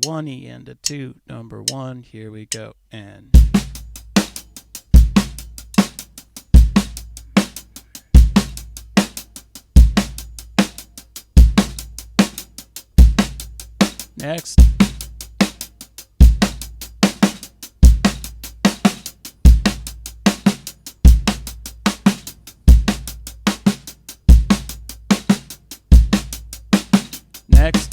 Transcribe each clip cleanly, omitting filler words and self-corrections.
1 E and a 2, number 1, here we go, and next. Next.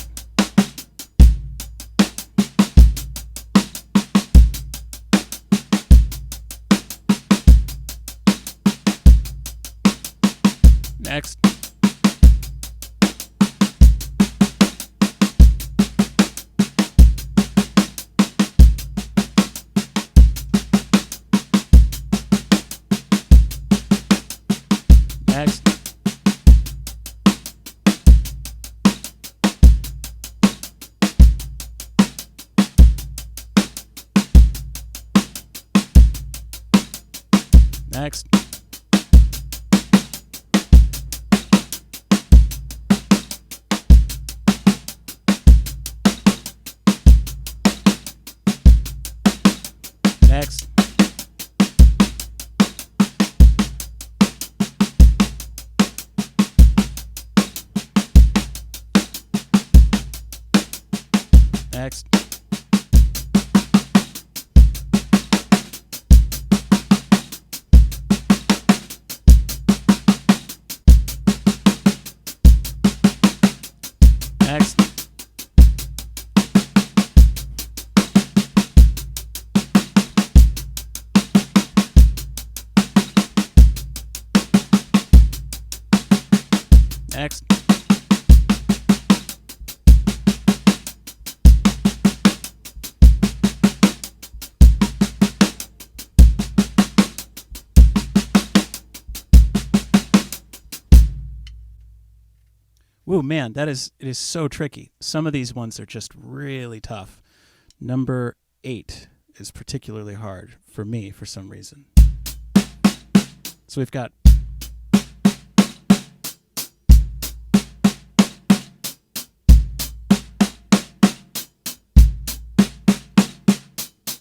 Next. Next. Next. Next. Next. Next. Next. Woo, man, it is so tricky. Some of these ones are just really tough. Number 8 is particularly hard for me for some reason. So we've got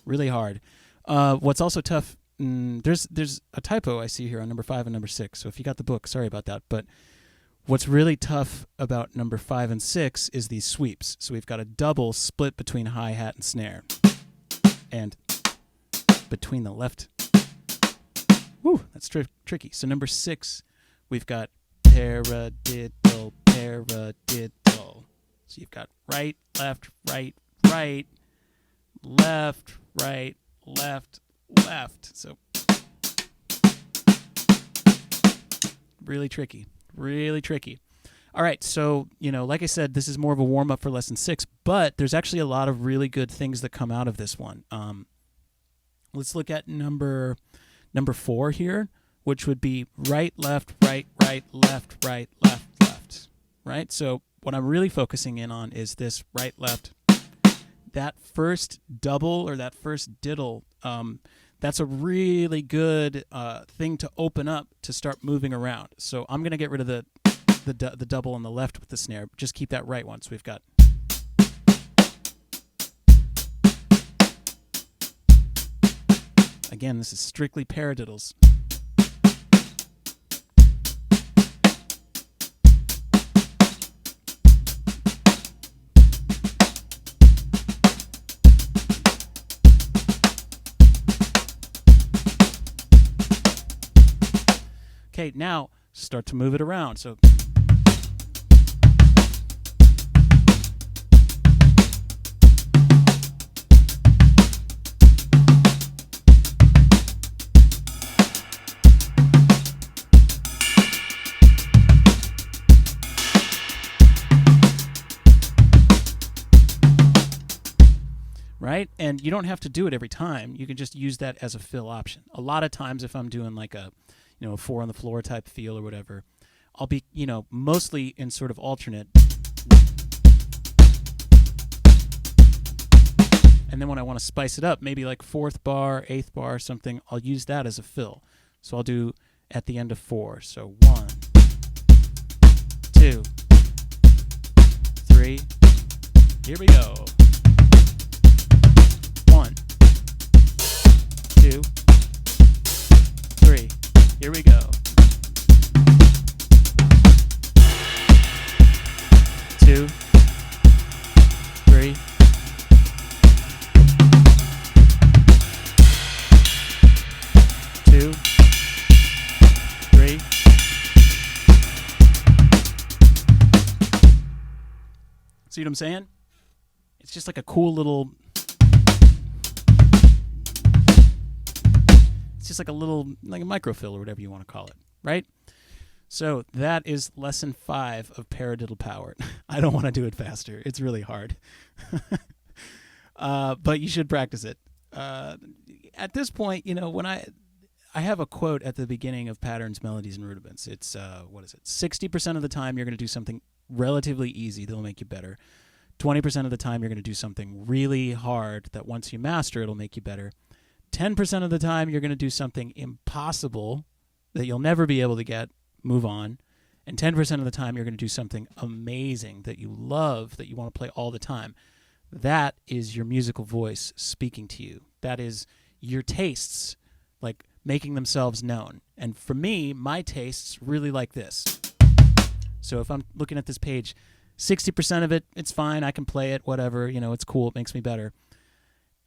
really hard. What's also tough, there's a typo I see here on number 5 and number 6. So if you got the book, sorry about that. But what's really tough about number 5 and 6 is these sweeps. So we've got a double split between hi-hat and snare. And between the left. Woo, that's tricky. So number 6, we've got paradiddle, paradiddle. So you've got right, left, right, right, left, right, left, left. So really tricky. Really tricky. All right, so, like I said, this is more of a warm-up for lesson 6, but there's actually a lot of really good things that come out of this one. Let's look at number 4 here, which would be right, left, right, right, left, right, left, left, right? So what I'm really focusing in on is this right, left. That first double or that first diddle, that's a really good thing to open up to start moving around. So I'm going to get rid of the double on the left with the snare. Just keep that right one. So we've got. Again, this is strictly paradiddles. Okay, now start to move it around. So right? And you don't have to do it every time. You can just use that as a fill option. A lot of times if I'm doing like a 4 on the floor type feel or whatever, I'll be, mostly in sort of alternate. And then when I want to spice it up, maybe like 4th bar, 8th bar, something, I'll use that as a fill. So I'll do at the end of 4. So 1, 2, 3. Here we go. Here we go. 2, 3. Two, three. See what I'm saying? It's just like a cool little... It's just like a little, like a microfill or whatever you want to call it, right? So that is lesson 5 of Paradiddle Power. I don't want to do it faster. It's really hard. But you should practice it. At this point, you know, when I have a quote at the beginning of Patterns, Melodies, and Rudiments. It's, 60% of the time you're going to do something relatively easy that'll make you better. 20% of the time you're going to do something really hard that once you master, it'll make you better. 10% of the time you're going to do something impossible that you'll never be able to get, move on. And 10% of the time you're going to do something amazing that you love, that you want to play all the time. That is your musical voice speaking to you. That is your tastes, like, making themselves known. And for me, my tastes really like this. So if I'm looking at this page, 60% of it, it's fine, I can play it, whatever, you know, it's cool, it makes me better.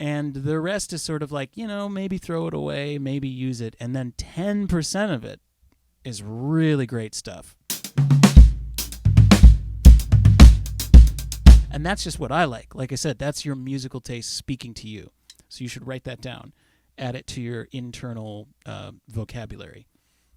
And the rest is sort of like, you know, maybe throw it away, maybe use it. And then 10% of it is really great stuff. And that's just what I like. Like I said, that's your musical taste speaking to you. So you should write that down. Add it to your internal vocabulary.